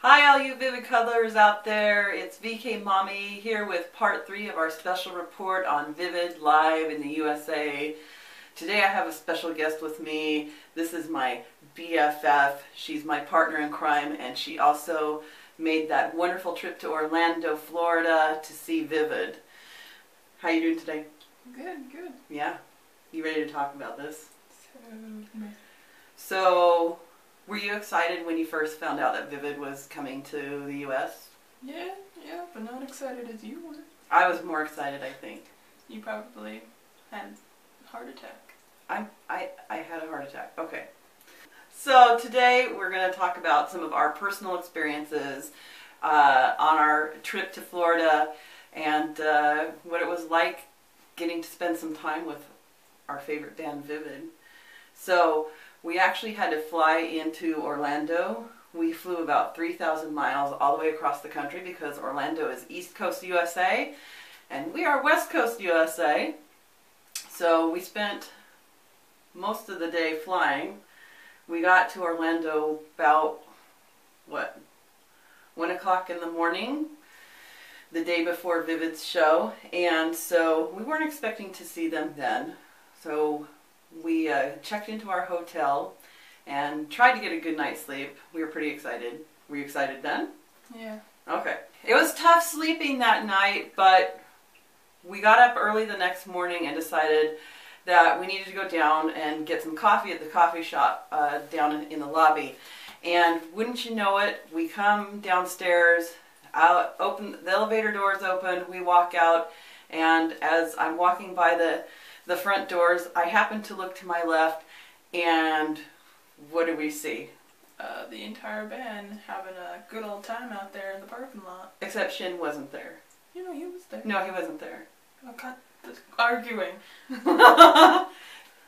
Hi all you ViViD cuddlers out there, it's VK Mommy here with part 3 of our special report on ViViD live in the USA. Today I have a special guest with me. This is my BFF. She's my partner in crime, and she also made that wonderful trip to Orlando, Florida to see ViViD. How you doing today? Good, good. Yeah? You ready to talk about this? So, So, were you excited when you first found out that ViViD was coming to the US? yeah, but not excited as you were. I was more excited, I think. You probably had a heart attack. I had a heart attack. Okay. So today we're going to talk about some of our personal experiences on our trip to Florida and what it was like getting to spend some time with our favorite band ViViD. So we actually had to fly into Orlando. We flew about 3,000 miles all the way across the country because Orlando is East Coast USA and we are West Coast USA. So we spent most of the day flying. We got to Orlando about, 1 o'clock in the morning, the day before ViViD's show, and so we weren't expecting to see them then. So we checked into our hotel and tried to get a good night's sleep. We were pretty excited. Were you excited then? Yeah. Okay. It was tough sleeping that night, but we got up early the next morning and decided that we needed to go down and get some coffee at the coffee shop down in the lobby. And wouldn't you know it, we come downstairs, open the elevator doors open, we walk out, and as I'm walking by the front doors, I happen to look to my left, and what do we see? The entire band having a good old time out there in the parking lot. Except Shin wasn't there. You know, he was there. No, he wasn't there. I got this arguing.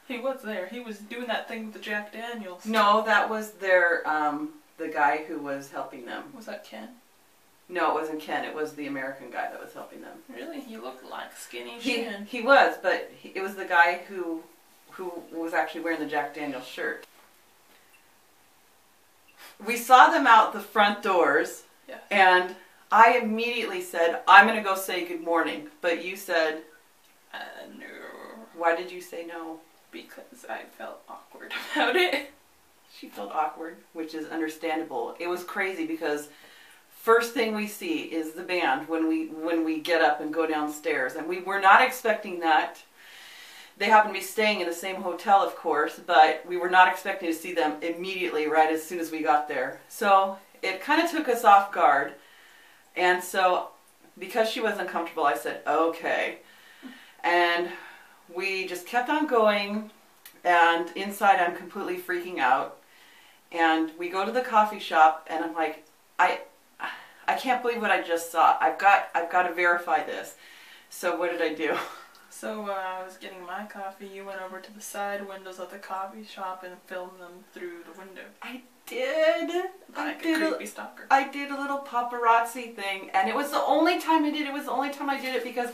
He was there. He was doing that thing with the Jack Daniels. No, that was their, the guy who was helping them. Was that Ken? No, it wasn't Ken. It was the American guy that was helping them. Really? He looked like skinny Shin. He was, but it was the guy who was actually wearing the Jack Daniels shirt. We saw them out the front doors, Yes. and I immediately said, I'm going to go say good morning. But you said, No. why did you say no? Because I felt awkward about it. She felt awkward, which is understandable. It was crazy because first thing we see is the band when we get up and go downstairs, and we were not expecting that. They happened to be staying in the same hotel, of course, but we were not expecting to see them immediately right as soon as we got there. So it kind of took us off guard, and so because she wasn't comfortable, I said, okay. And we just kept on going, and inside I'm completely freaking out. And we go to the coffee shop, and I'm like, I can't believe what I just saw. I've got to verify this. So what did I do? So I was getting my coffee. You went over to the side windows of the coffee shop and filmed them through the window. I did. Like a creepy stalker. I did a little paparazzi thing, and it was the only time I did it. It was the only time I did it because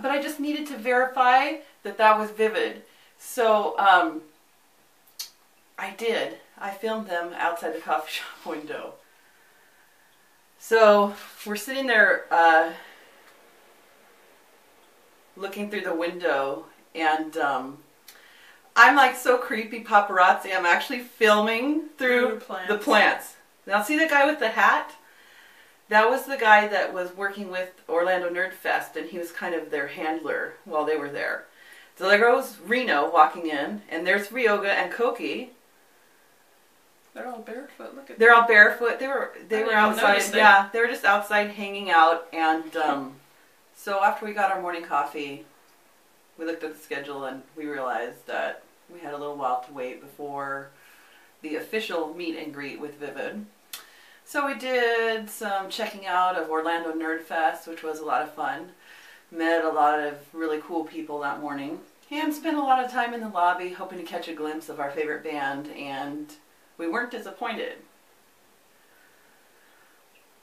but I just needed to verify that that was ViViD. So I did. I filmed them outside the coffee shop window. So we're sitting there looking through the window, and I'm like so creepy paparazzi. I'm actually filming through the plants. Now see the guy with the hat? That was the guy that was working with Orlando Nerd Fest, and he was kind of their handler while they were there. So there goes Reno walking in, and there's Ryoga and Koki. They're all barefoot. Look at They're all barefoot. They were outside. Yeah, they were just outside hanging out, and so after we got our morning coffee, we looked at the schedule and we realized that we had a little while to wait before the official meet and greet with ViViD. So we did some checking out of Orlando Nerd Fest, which was a lot of fun. Met a lot of really cool people that morning, and spent a lot of time in the lobby hoping to catch a glimpse of our favorite band, and we weren't disappointed.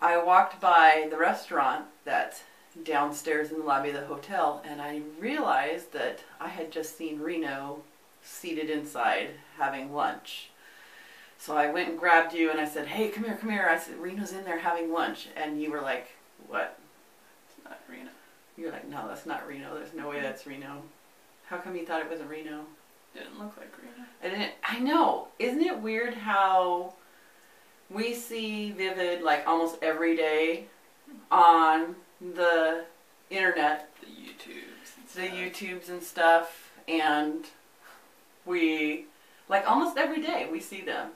I walked by the restaurant that's downstairs in the lobby of the hotel, and I realized that I had just seen Reno seated inside having lunch. So I went and grabbed you and I said, hey, come here, come here. I said, Reno's in there having lunch. And you were like, what? It's not Reno. You're like, no, that's not Reno. There's no way that's Reno. How come you thought it was a Reno? Didn't look like Reno. I know. Isn't it weird how we see ViViD like almost every day on the internet? The YouTubes and stuff. And we, like almost every day we see them.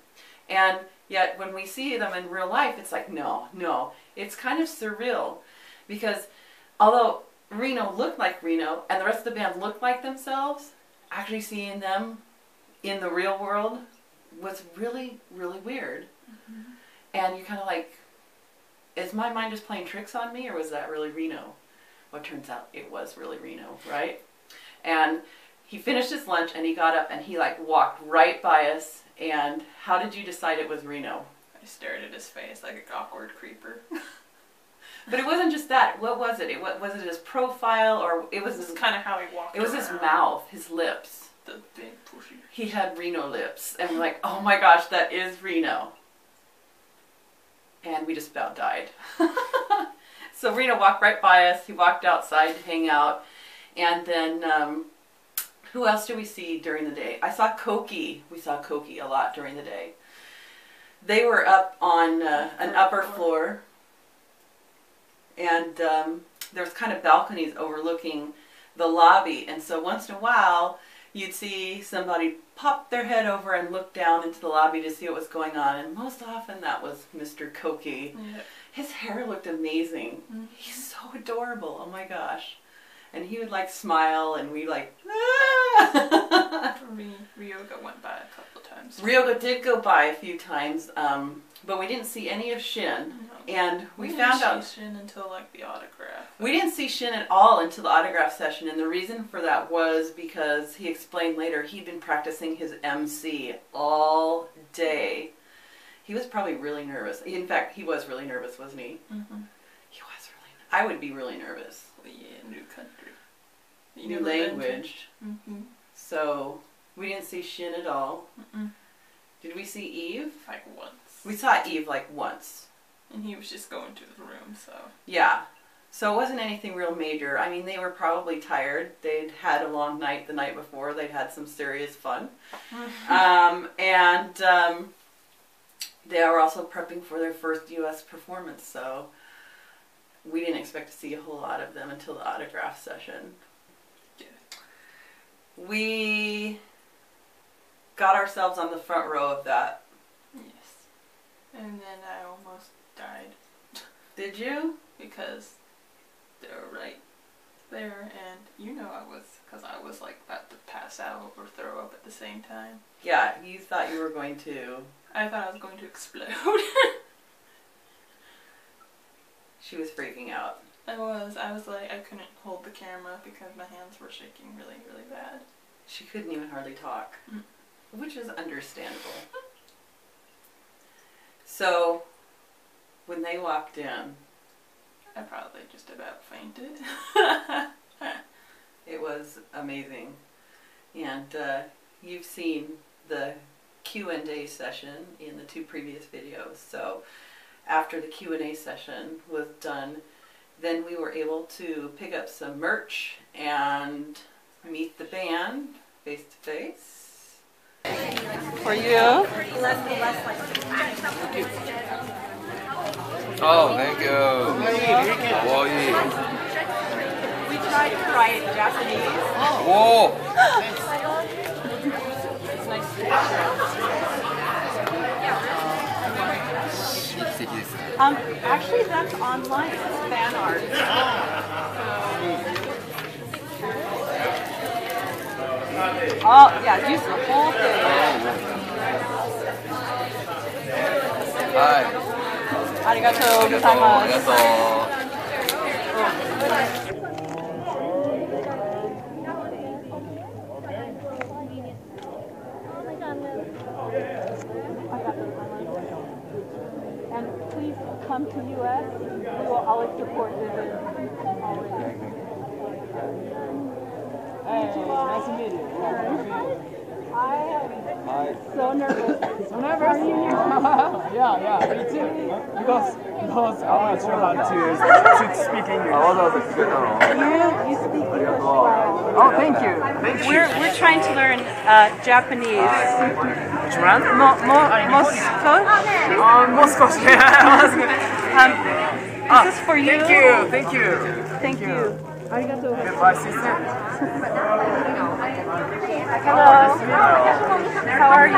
And yet when we see them in real life, it's like, no. It's kind of surreal. Because although Reno looked like Reno and the rest of the band looked like themselves, actually seeing them in the real world was really, really weird. Mm-hmm. And you kind of like, is my mind just playing tricks on me, or was that really Reno? Well, it turns out it was really Reno, right? And he finished his lunch and he got up and he like walked right by us. And how did you decide it was Reno? I stared at his face like an awkward creeper. But it wasn't just that. What was it? Was it his profile, or it was kind of how he walked? It was his mouth, his lips. The big pushy. He had Reno lips, and we're like, oh my gosh, that is Reno. And we just about died. So Reno walked right by us. He walked outside to hang out, and then who else did we see during the day? I saw Koki. We saw Koki a lot during the day. They were up on an upper floor. And there's kind of balconies overlooking the lobby. And so once in a while, you'd see somebody pop their head over and look down into the lobby to see what was going on. And most often that was Mr. Koki. Yeah. His hair looked amazing. Mm-hmm. He's so adorable. Oh my gosh. And he would like smile and we like, ah! Ryoga went by a couple of times. Ryoga did go by a few times. But we didn't see any of Shin, no. And we found out see Shin until like the autograph. We didn't see Shin at all until the autograph session, and the reason for that was because he explained later he'd been practicing his MC all day. He was probably really nervous. In fact, he was really nervous, wasn't he? Mm-hmm. He was really. I would be really nervous. Well, yeah, new country, new language. Mm-hmm. So we didn't see Shin at all. Mm-mm. Did we see Eve? Like once. We saw Eve like once. And he was just going to the room, so. Yeah. So it wasn't anything real major. I mean, they were probably tired. They'd had a long night the night before. They'd had some serious fun. And they were also prepping for their first U.S. performance, so we didn't expect to see a whole lot of them until the autograph session. Yeah. We got ourselves on the front row of that. Yes. And then I almost died. Did you? Because they were right there, and you know I was, because I was like about to pass out or throw up at the same time. Yeah, you thought you were going to. I thought I was going to explode. She was freaking out. I was like, I couldn't hold the camera because my hands were shaking really, really bad. She couldn't even hardly talk. Which is understandable. So, when they walked in, I probably just about fainted. It was amazing. And you've seen the Q&A session in the 2 previous videos. So, after the Q&A session was done, then we were able to pick up some merch and meet the band face to face. For you. Oh, thank you. Hawaii. We tried to write Japanese. Whoa. It's nice to actually, that's online. It's fan art. Oh, yeah, use the whole thing. Hi. Arigatou gozaimasu. And please come to US. We will always support ViViD. Hey, nice to meet you. So nervous. So nervous? Yeah, me too. Because I want to learn how to speak English. You speak English well. Oh, thank you. Thank you. We're trying to learn Japanese. Which one? Moscow? Moscow. Is this for you? Thank you. Thank you. Thank you. Arigatou. Goodbye, sister. Hello. How are you?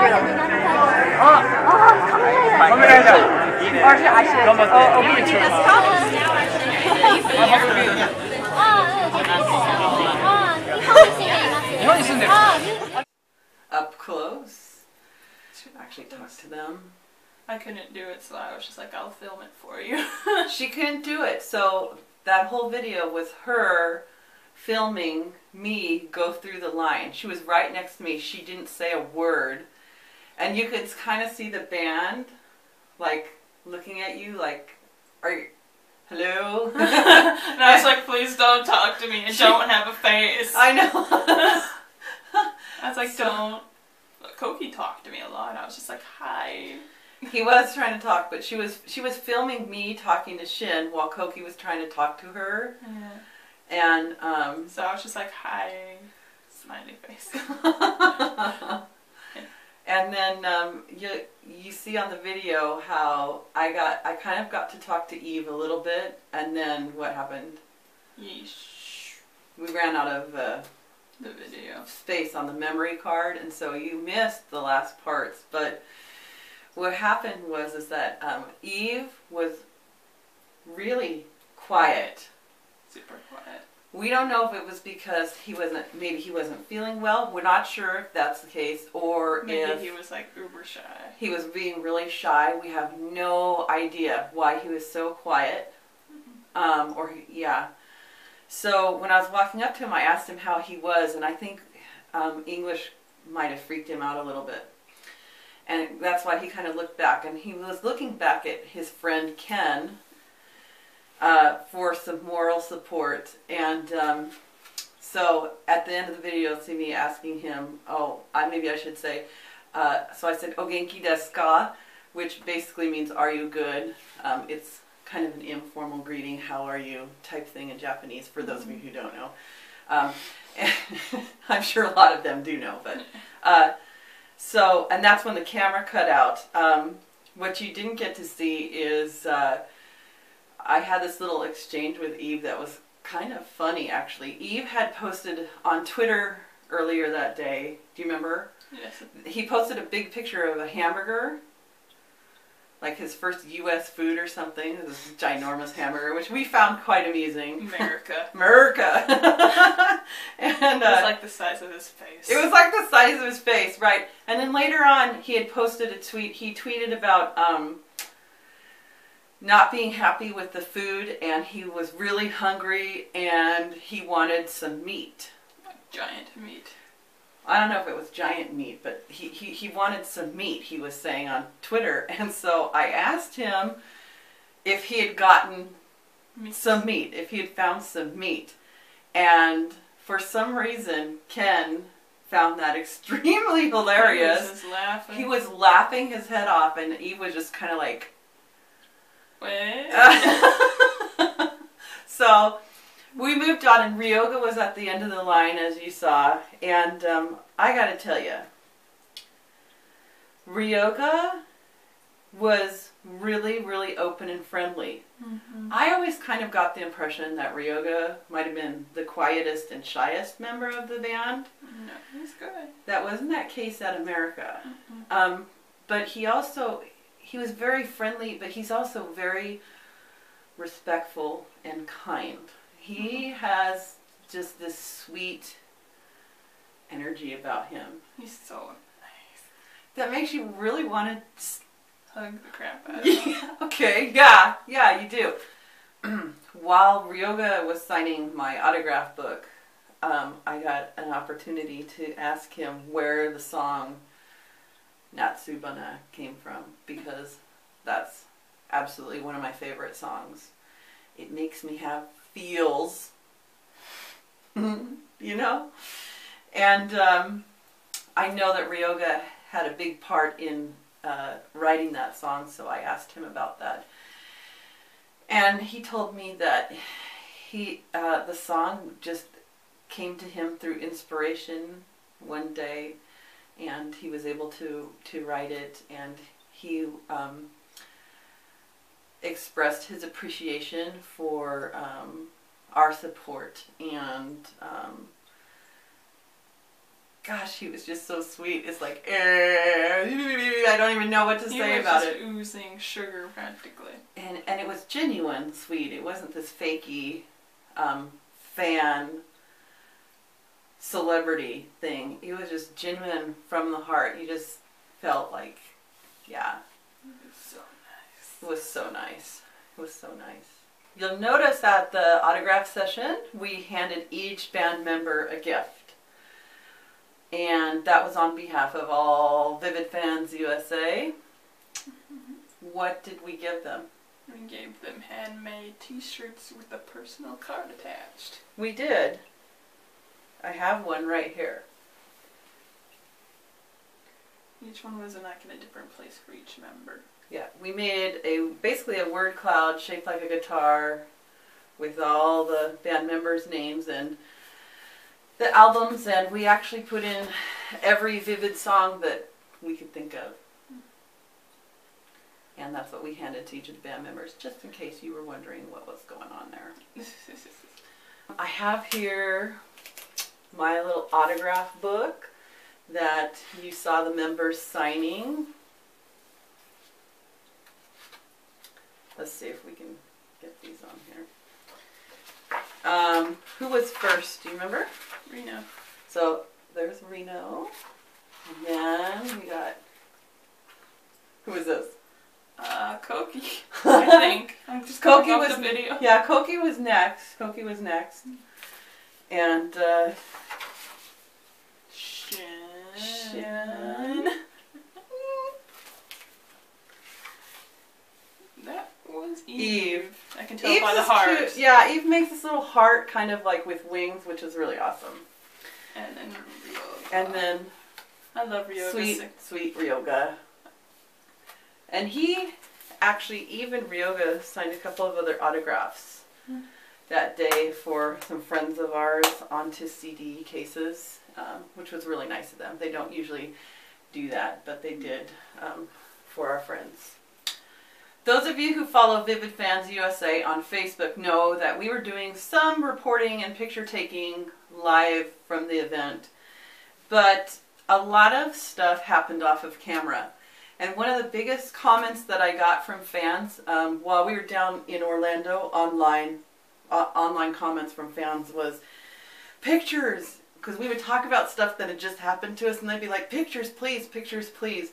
Or should I should? Oh, Up close. Actually talk to them. I couldn't do it, so I was just like, I'll film it for you. She couldn't do it, so that whole video was her filming me go through the line. She was right next to me. She didn't say a word. And you could kind of see the band, like, looking at you, like, are you, hello? And I was like, please don't talk to me and don't have a face. I know. I was like, don't. Koki talked to me a lot. I was just like, hi. He was trying to talk, but she was filming me talking to Shin while Koki was trying to talk to her. Yeah. And so I was just like, hi, smiley face. And then you see on the video how I kind of got to talk to Eve a little bit, and then what happened? Yeesh. We ran out of The video. space on the memory card, and so you missed the last parts. But what happened was that Eve was really quiet. Super quiet. We don't know if it was because maybe he wasn't feeling well. We're not sure if that's the case, or Maybe if he was like uber shy. he was being really shy. We have no idea why he was so quiet. Yeah. So when I was walking up to him, I asked him how he was, and I think English might have freaked him out a little bit. And that's why he kind of looked back, and he was looking back at his friend Ken for some moral support. And so at the end of the video, you'll see me asking him, maybe I should say, so I said, "O genki desu ka?" which basically means, "Are you good?" It's kind of an informal greeting, "How are you?" type thing in Japanese, for those of you who don't know. I'm sure a lot of them do know, but and that's when the camera cut out. What you didn't get to see is I had this little exchange with Eve that was kind of funny, actually. Eve had posted on Twitter earlier that day. Do you remember? Yes. He posted a big picture of a hamburger, like his first U.S. food or something. This ginormous hamburger, which we found quite amusing. America. And it was like the size of his face. It was like the size of his face, right. And then later on, he had posted a tweet. He tweeted about not being happy with the food, and he was really hungry, and he wanted some meat. Giant meat. I don't know if it was giant meat, but he wanted some meat, he was saying on Twitter. And so I asked him if he had gotten some meat, if he had found some meat. And for some reason, Ken found that extremely hilarious. He was laughing his head off, and Eve was just kind of like, "What?" So we moved on, and Ryoga was at the end of the line, as you saw. And I gotta tell you, Ryoga was really, really open and friendly. Mm-hmm. I always kind of got the impression that Ryoga might have been the quietest and shyest member of the band. No, he's good. That wasn't that case at America. Mm-hmm. But he was very friendly, but he's also very respectful and kind. He has just this sweet energy about him. He's so nice. That makes you really want to hug the crap out of him. Yeah, okay, yeah, you do. While Ryoga was signing my autograph book, I got an opportunity to ask him where the song Natsubana came from, because that's absolutely one of my favorite songs. It makes me have feels, you know? And I know that Ryoga had a big part in writing that song, so I asked him about that. And he told me that the song just came to him through inspiration one day, and he was able to write it, and he expressed his appreciation for our support, and gosh, he was just so sweet. It's like, I don't even know what to say about it. He was just oozing sugar practically. And it was genuine sweet. It wasn't this fakey fan celebrity thing. It was just genuine from the heart. You just felt like, yeah. It was so nice. It was so nice. It was so nice. You'll notice at the autograph session, we handed each band member a gift. And that was on behalf of all ViViD Fans USA. What did we give them? We gave them handmade t-shirts with a personal card attached. We did. I have one right here. Each one was in a different place for each member. Yeah, we made basically a word cloud shaped like a guitar with all the band members' names and the albums, and we actually put in every ViViD song that we could think of. And that's what we handed to each of the band members, just in case you were wondering what was going on there. I have here my little autograph book that you saw the members signing. Let's see if we can get these on here. Who was first? Do you remember? Reno. So there's Reno. And then we got, who is this? Koki. I think. I'm just going off the video. Yeah, Koki was next. Koki was next. And Shin. That was Eve. I can tell by the heart. Cute. Yeah, Eve makes this little heart kind of like with wings, which is really awesome. And then Ryoga. And then I love Ryoga. Sweet Ryoga. And he actually, Eve and Ryoga signed a couple of other autographs that day for some friends of ours onto CD cases, which was really nice of them. They don't usually do that, but they did for our friends. Those of you who follow ViViD Fans USA on Facebook know that we were doing some reporting and picture taking live from the event, but a lot of stuff happened off of camera. And one of the biggest comments that I got from fans while we were down in Orlando, online comments from fans was, pictures, because we would talk about stuff that had just happened to us and they'd be like, pictures please, pictures please.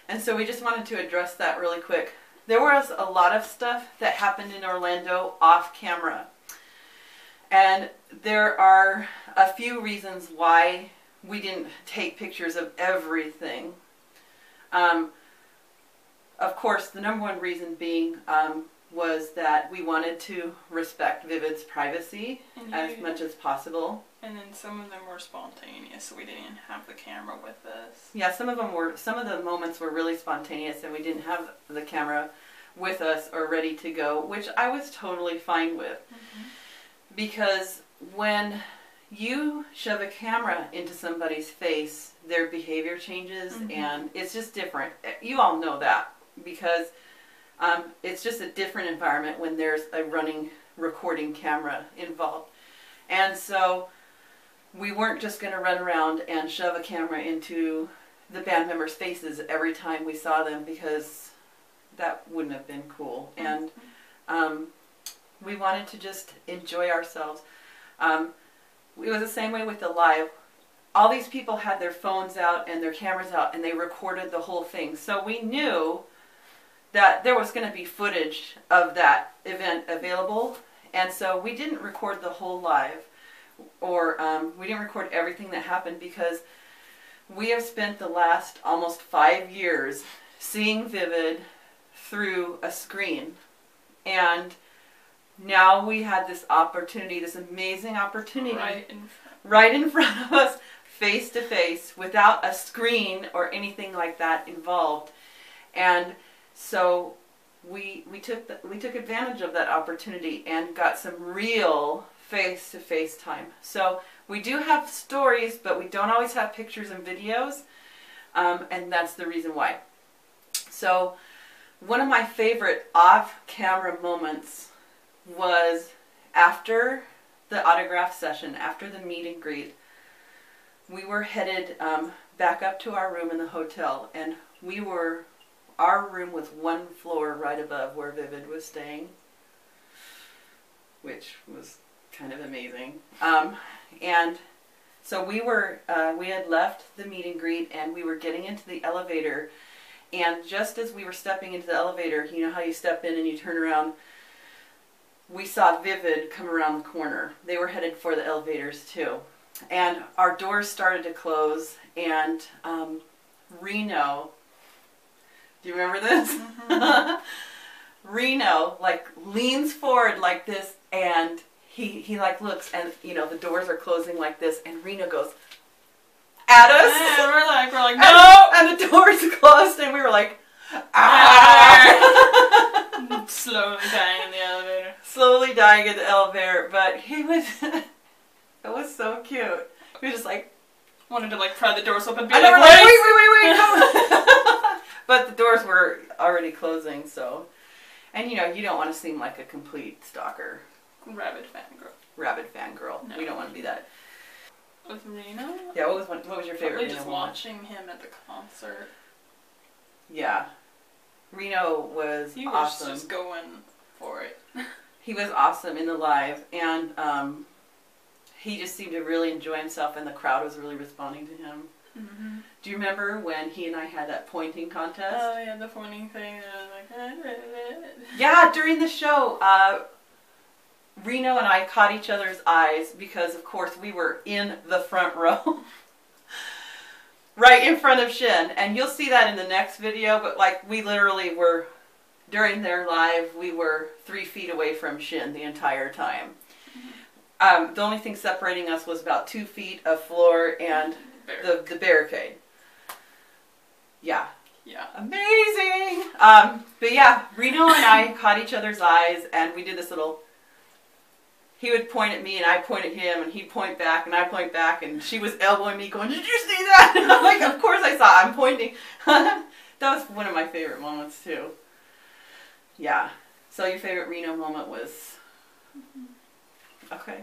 And so we just wanted to address that really quick. There was a lot of stuff that happened in Orlando off camera. And there are a few reasons why we didn't take pictures of everything. Of course, the number one reason being was that we wanted to respect ViViD's privacy as much as possible. And then some of them were spontaneous, so we didn't have the camera with us. Yeah, some of the moments were really spontaneous and we didn't have the camera with us or ready to go, which I was totally fine with. Because when you shove a camera into somebody's face, their behavior changes and it's just different. You all know that because it's just a different environment when there's a running recording camera involved. And so we weren't just going to run around and shove a camera into the band members' faces every time we saw them, because that wouldn't have been cool. And we wanted to just enjoy ourselves. It was the same way with the live. All these people had their phones out and their cameras out and they recorded the whole thing. So we knew that there was going to be footage of that event available. And so we didn't record the whole live, or we didn't record everything that happened, because we have spent the last almost 5 years seeing ViViD through a screen. And now we had this opportunity, this amazing opportunity, right in front of us, face to face without a screen or anything like that involved. And so we took advantage of that opportunity and got some real face-to-face time. So we do have stories, but we don't always have pictures and videos, and that's the reason why. So one of my favorite off-camera moments was after the autograph session, after the meet and greet. We were headed back up to our room in the hotel, and our room was one floor right above where ViViD was staying, which was kind of amazing. And so we had left the meet and greet, and we were getting into the elevator, and just as we were stepping into the elevator, you know how you step in and you turn around, we saw ViViD come around the corner. They were headed for the elevators too. And our doors started to close, and Reno, do you remember this? Mm-hmm. Reno like leans forward like this, and he like looks, and you know the doors are closing like this, and Reno goes at us. And we're like no, and the doors closed, and we were like, ah. Slowly dying in the elevator. Slowly dying in the elevator, but he was. It was so cute. He was just like wanted to like pry the doors open and be like, wait, come. But the doors were already closing, so. And you know, you don't want to seem like a complete stalker. Rabid fangirl. Rabid fangirl. No. We don't want to be that. With Reno? Yeah, what was your favorite Probably Reno just moment? watching him at the concert. Yeah. Reno was He was awesome. just going for it. He was awesome in the live, and he just seemed to really enjoy himself, and the crowd was really responding to him. Mm-hmm. Do you remember when he and I had that pointing contest? Oh yeah, the pointing thing. And I was like, yeah, during the show, Reno and I caught each other's eyes because, of course, we were in the front row, right in front of Shin, and you'll see that in the next video. But like, we literally were during their live, we were 3 feet away from Shin the entire time. Mm-hmm. The only thing separating us was about 2 feet of floor and the barricade. Yeah. Yeah. Amazing! But yeah, Reno and I caught each other's eyes, and we did this little... He would point at me, and I'd point at him, and he'd point back, and I'd point back, and she was elbowing me, going, "Did you see that?" And I'm like, "Of course I saw it. I'm pointing." That was one of my favorite moments, too. Yeah. So your favorite Reno moment was... Okay.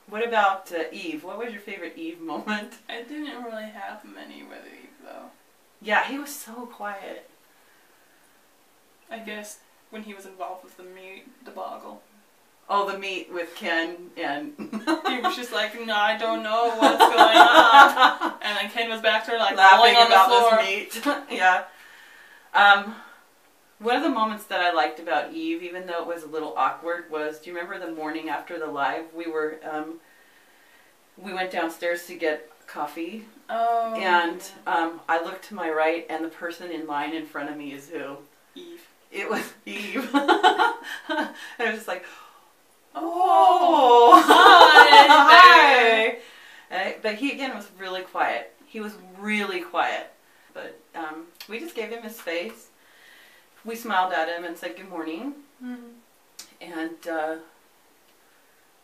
What about Eve? What was your favorite Eve moment? I didn't really have many with Eve, though. Yeah, he was so quiet. I guess when he was involved with the meat debacle. Oh, the meet with Ken and... He was just like, "No, I don't know what's going on." And then Ken was back there like laughing on about the floor. this meat. Yeah. One of the moments that I liked about Eve, even though it was a little awkward, was, do you remember the morning after the live? We went downstairs to get coffee. Oh. And I looked to my right, and the person in line in front of me is who? Eve. It was Eve. And I was just like, "Oh, hi." But he, again, was really quiet. He was really quiet. But we just gave him his space. We smiled at him and said good morning. Mm-hmm. And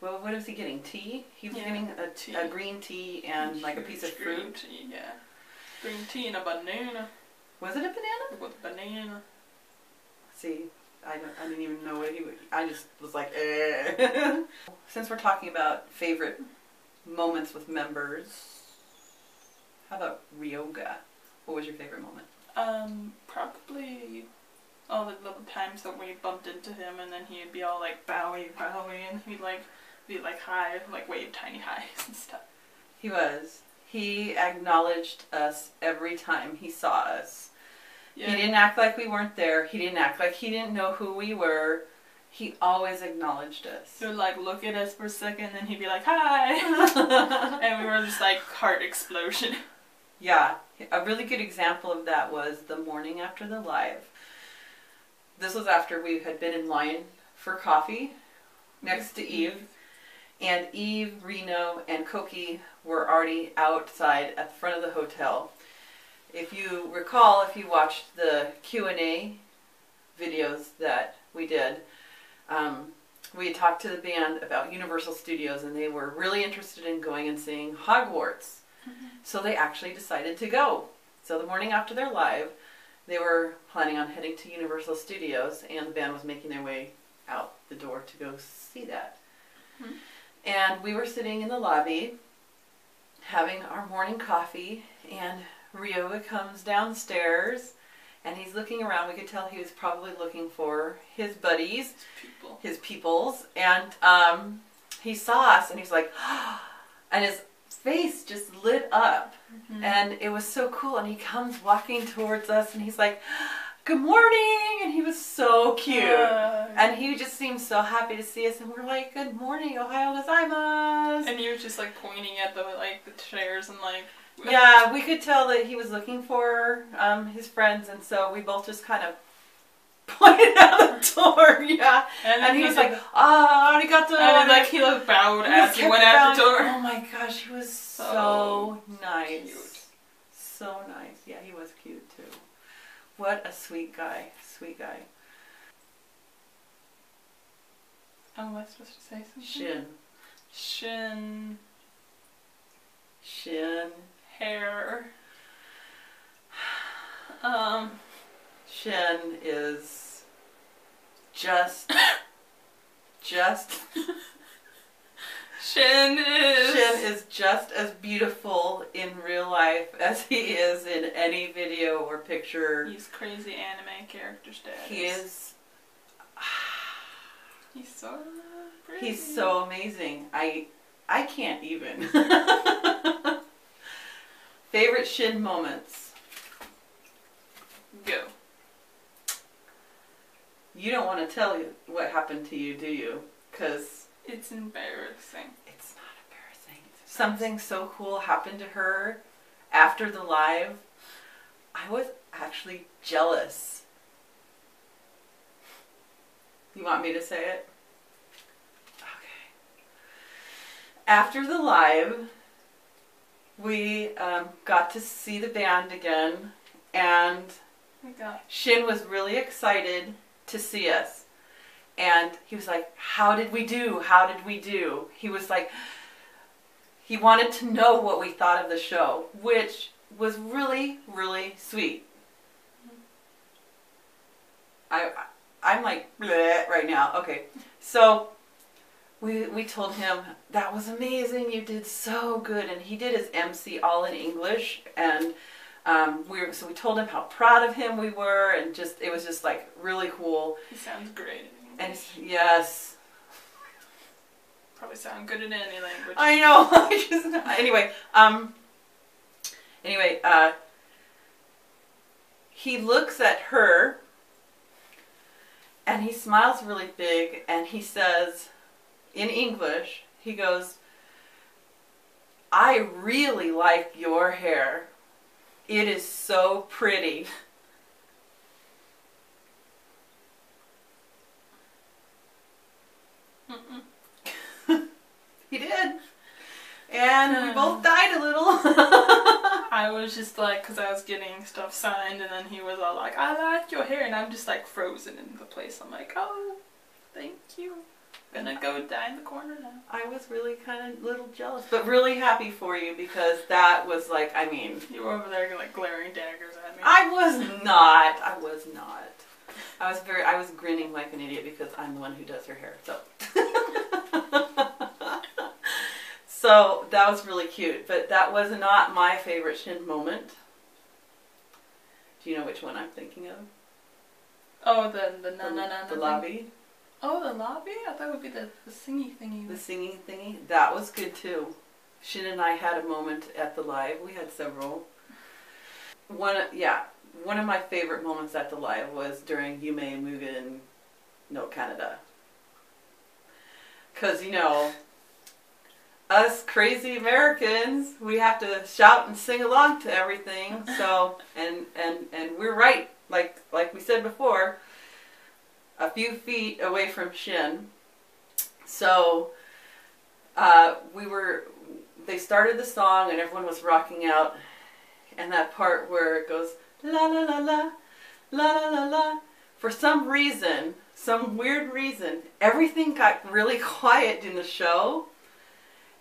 well, what was he getting? Tea? He was getting a green tea and like a piece of fruit. Green tea, yeah. Green tea and a banana. Was it a banana? It was a banana. See, I didn't even know what he would. I just was like, eh. Since we're talking about favorite moments with members, how about Ryoga? What was your favorite moment? Probably all the little times that we bumped into him, and then he'd be all like bowy, and he'd like be like hi, like wave tiny highs and stuff. He was. He acknowledged us every time he saw us. Yeah. He didn't act like we weren't there. He didn't act like he didn't know who we were. He always acknowledged us. He would like look at us for a second, and he'd be like, "Hi," and we were just like heart explosion. Yeah, a really good example of that was the morning after the live. This was after we had been in line for coffee next to Eve, And Eve, Reno, and Koki were already outside at the front of the hotel. If you recall, if you watched the Q&A videos that we did, we had talked to the band about Universal Studios, and they were really interested in going and seeing Hogwarts. So they actually decided to go. So the morning after their live, they were planning on heading to Universal Studios, and the band was making their way out the door to go see that. And we were sitting in the lobby having our morning coffee, and Ryoga comes downstairs, and he's looking around. We could tell he was probably looking for his buddies, his peoples, and he saw us, and he's like, and his face just lit up, and it was so cool. And he comes walking towards us, and he's like, "Good morning," and he was so cute, and he just seemed so happy to see us, and we're like, "Good morning, Ohio gozaimasu." And you were just like pointing at the chairs and like. Yeah, we could tell that he was looking for his friends, and so we both just kind of pointed out the door. Yeah, and he was like, "Ah, arigato." And like he like bowed as he went out the door. Oh my gosh, he was so nice, cute. So nice. Yeah, he was cute too. What a sweet guy, sweet guy. Oh, am I supposed to say something? Shin. Hair. Shin is just. Shin is just as beautiful in real life as he is in any video or picture. He's crazy anime character status. He is. He's so pretty. He's so amazing. I can't even. Favorite Shin moments? Go. You don't want to tell you what happened to you, do you? Because it's embarrassing. It's not embarrassing. Something so cool happened to her after the live. I was actually jealous. You want me to say it? Okay. After the live, we got to see the band again, and Shin was really excited to see us. And he was like, "How did we do? How did we do?" He was like, he wanted to know what we thought of the show, which was really, really sweet. I'm like, bleh right now. Okay, so we told him, "That was amazing. You did so good." And he did his MC all in English, and so we told him how proud of him we were, and it was just like really cool. He sounds great. And yes. Probably sound good in any language. I know. Anyway, he looks at her, and he smiles really big, and he says, in English, he goes, "I really like your hair. It is so pretty." He did. And we both died a little. I was just like, because I was getting stuff signed, and then he was all like, "I like your hair," and I'm just like frozen in the place. I'm like, "Oh, thank you. Gonna go die in the corner now." I was really kind of a little jealous, but really happy for you, because that was like, I mean. You were over there like glaring daggers at me. I was not. I was grinning like an idiot because I'm the one who does her hair, so. So that was really cute, but that was not my favorite Shin moment. Do you know which one I'm thinking of? Oh, the lobby. Oh, the lobby? I thought it would be the singy thingy. The singing thingy? That was good too. Shin and I had a moment at the live. We had several. One of my favorite moments at the live was during Yume Mugen no Canada. Because, you know, us crazy Americans, we have to shout and sing along to everything. So, and we're right, like we said before, a few feet away from Shin. So, They started the song and everyone was rocking out, and that part where it goes la la la la la la la la. For some reason, some weird reason, everything got really quiet in the show,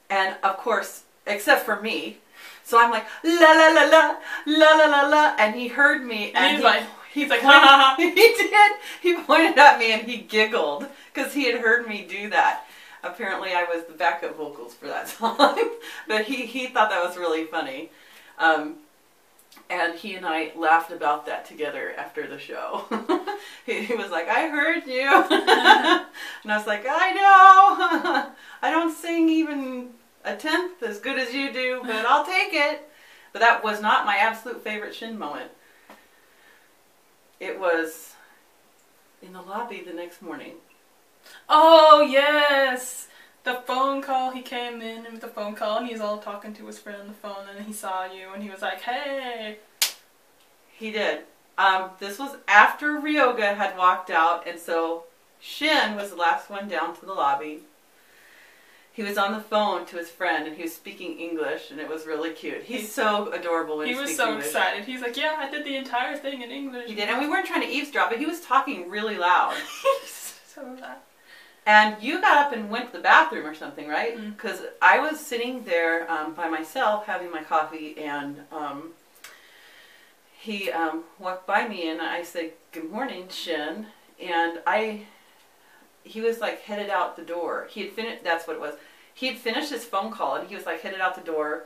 and of course, except for me. So I'm like la la la la la la la la, and he heard me, and he's like ha ha ha. He did. He pointed at me and he giggled because he had heard me do that. Apparently I was the backup vocals for that song, but he thought that was really funny. And he and I laughed about that together after the show. He was like, I heard you. And I was like, I know. I don't sing even a tenth as good as you do, but I'll take it. But that was not my absolute favorite Shin moment. It was in the lobby the next morning. Oh, yes! The phone call, he came in with the phone call and he's all talking to his friend on the phone, and he saw you and he was like, hey! He did. This was after Ryoga had walked out, and so Shin was the last one down to the lobby. He was on the phone to his friend and he was speaking English, and it was really cute. He's so adorable when he speaks English. He was so excited. He's like, yeah, I did the entire thing in English. He did, and we weren't trying to eavesdrop, but he was talking really loud. So loud. And you got up and went to the bathroom or something, right? Because I was sitting there by myself having my coffee, and he walked by me and I said, good morning, Shin. And he was like headed out the door. He had finished, that's what it was. He had finished his phone call and he was like headed out the door.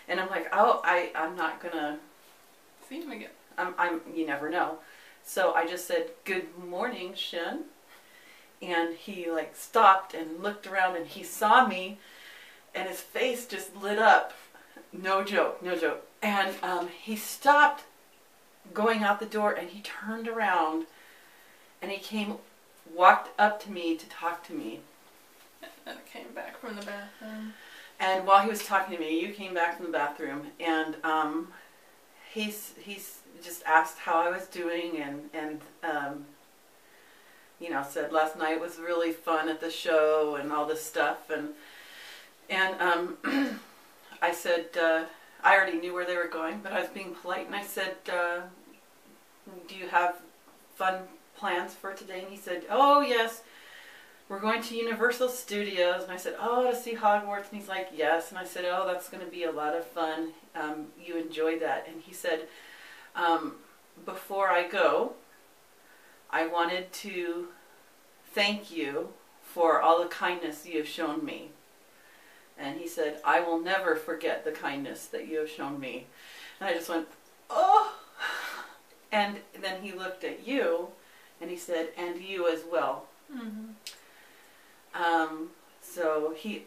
And I'm like, oh, I'm not gonna see him again. You never know. So I just said, good morning, Shin. And he like stopped and looked around and he saw me and his face just lit up. No joke, no joke. And he stopped going out the door and he turned around and he walked up to me to talk to me. And I came back from the bathroom. And while he was talking to me, you came back from the bathroom, and he's just asked how I was doing, and you know, said last night was really fun at the show and all this stuff, and I said I already knew where they were going, but I was being polite, and I said, do you have fun plans for today? And he said, oh yes, we're going to Universal Studios. And I said, oh, to see Hogwarts? And he's like, yes. And I said, oh, that's going to be a lot of fun. You enjoy that. And he said, before I go, I wanted to thank you for all the kindness you have shown me. And he said, I will never forget the kindness that you have shown me. And I just went, oh. And then he looked at you and he said, and you as well. Mm-hmm. So he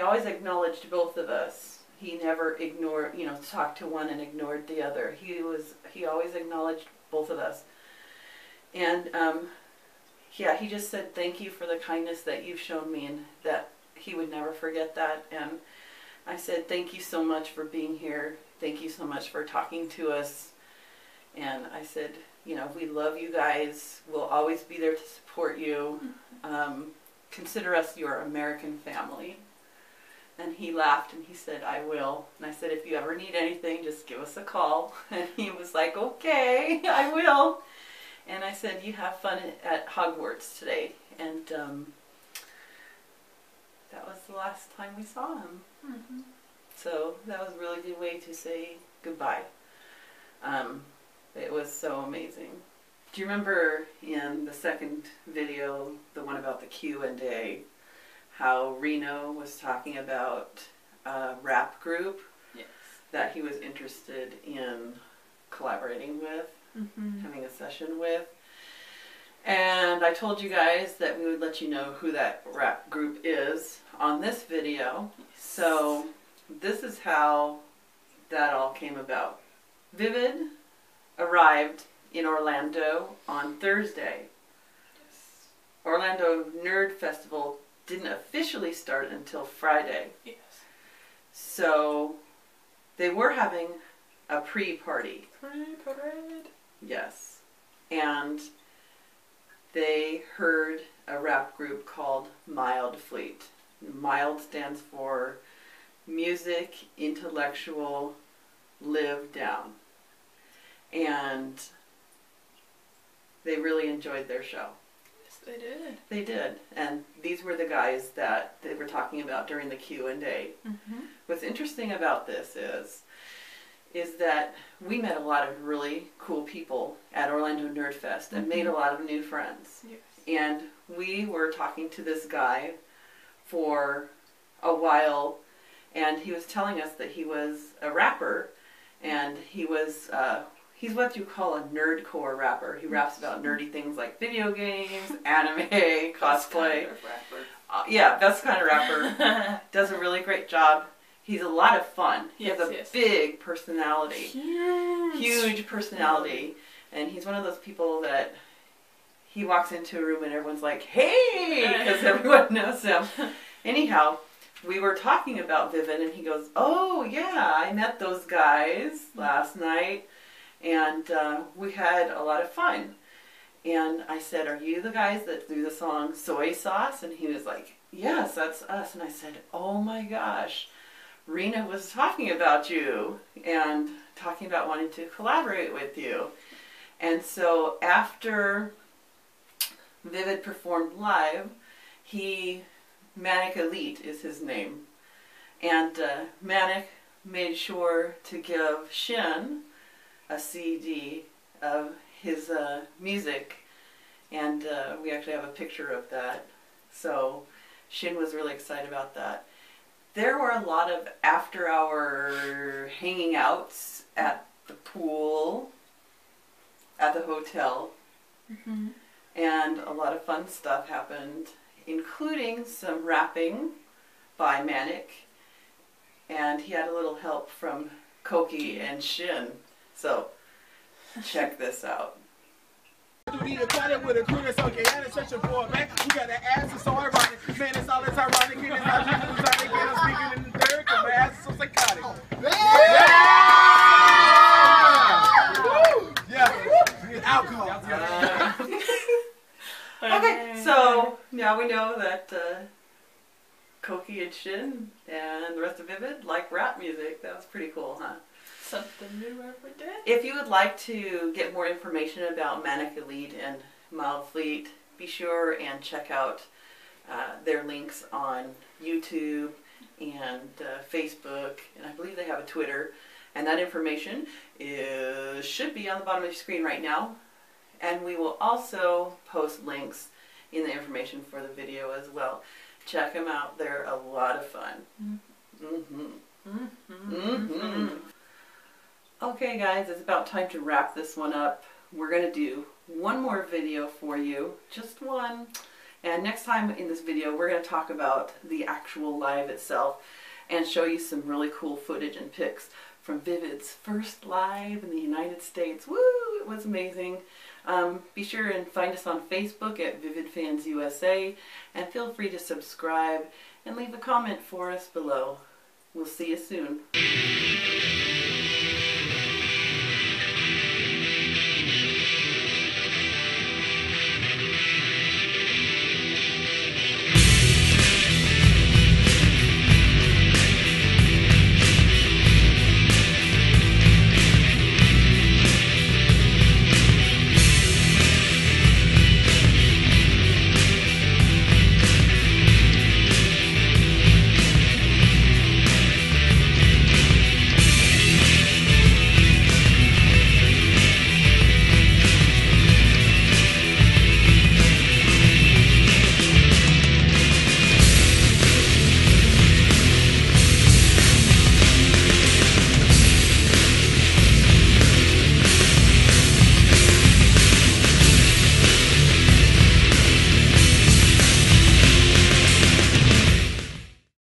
always acknowledged both of us. He never ignored, talked to one and ignored the other. He always acknowledged both of us. And yeah, he just said thank you for the kindness that you've shown me, and that he would never forget that. And I said thank you so much for being here. Thank you so much for talking to us. And I said, we love you guys. We'll always be there to support you. Consider us your American family. And he laughed and he said, I will. And I said, if you ever need anything, just give us a call. And he was like, okay, I will. And I said, you have fun at Hogwarts today. And that was the last time we saw him. Mm-hmm. So that was a really good way to say goodbye. It was so amazing. Do you remember in the second video, the one about the Q&A, how Reno was talking about a rap group that he was interested in collaborating with, having a session with? And I told you guys that we would let you know who that rap group is on this video. So this is how that all came about. ViViD arrived in Orlando on Thursday. Yes. Orlando Nerd Festival didn't officially start until Friday. Yes. So they were having a pre-party. Pre-parade. Yes. And they heard a rap group called M.I.L.D. Fleet. MILD stands for Music Intellectual Live Down. And they really enjoyed their show. Yes, they did. They did. And these were the guys that they were talking about during the Q&A. What's interesting about this is that we met a lot of really cool people at Orlando Nerd Fest and made a lot of new friends. Yes. And we were talking to this guy for a while, and he was telling us that he was a rapper, and he was he's what you call a nerdcore rapper. He raps about nerdy things like video games, anime, cosplay. Best kind of rapper. Yeah, best kind of rapper. Does a really great job. He's a lot of fun. He has a big personality. Huge personality. And he's one of those people that he walks into a room and everyone's like, hey! Because everyone knows him. Anyhow, we were talking about ViViD and he goes, oh yeah, I met those guys last night and we had a lot of fun. And I said, are you the guys that do the song Soy Sauce? And he was like, yes, that's us. And I said, oh my gosh. Rena was talking about you and talking about wanting to collaborate with you. And so after ViViD performed live, MaNiC Elite is his name. And MaNiC made sure to give Shin a CD of his music. And we actually have a picture of that. So Shin was really excited about that. There were a lot of after-hour hanging outs at the pool, at the hotel, and a lot of fun stuff happened, including some rapping by MaNiC, and he had a little help from Koki and Shin, so check this out. With a crew that's okay, and it's such a boy, man. You got an ass, it's so ironic. Man, it's all this ironic. And it's not exotic. And I'm speaking in the third, because my ass is so psychotic. Yeah! Alcohol. Okay, so now we know that Koki and Shin and the rest of ViViD like rap music. That was pretty cool, huh? Something new every day. If you would like to get more information about MaNiC Elite and M.I.L.D Fleet, be sure and check out their links on YouTube and Facebook, and I believe they have a Twitter. And that information should be on the bottom of your screen right now. And we will also post links in the information for the video as well. Check them out. They're a lot of fun. Okay guys, it's about time to wrap this one up. We're going to do one more video for you, just one. And next time in this video we're going to talk about the actual live itself and show you some really cool footage and pics from ViViD's first live in the United States. Woo! It was amazing. Be sure and find us on Facebook at ViViD Fans USA, and feel free to subscribe and leave a comment for us below. We'll see you soon.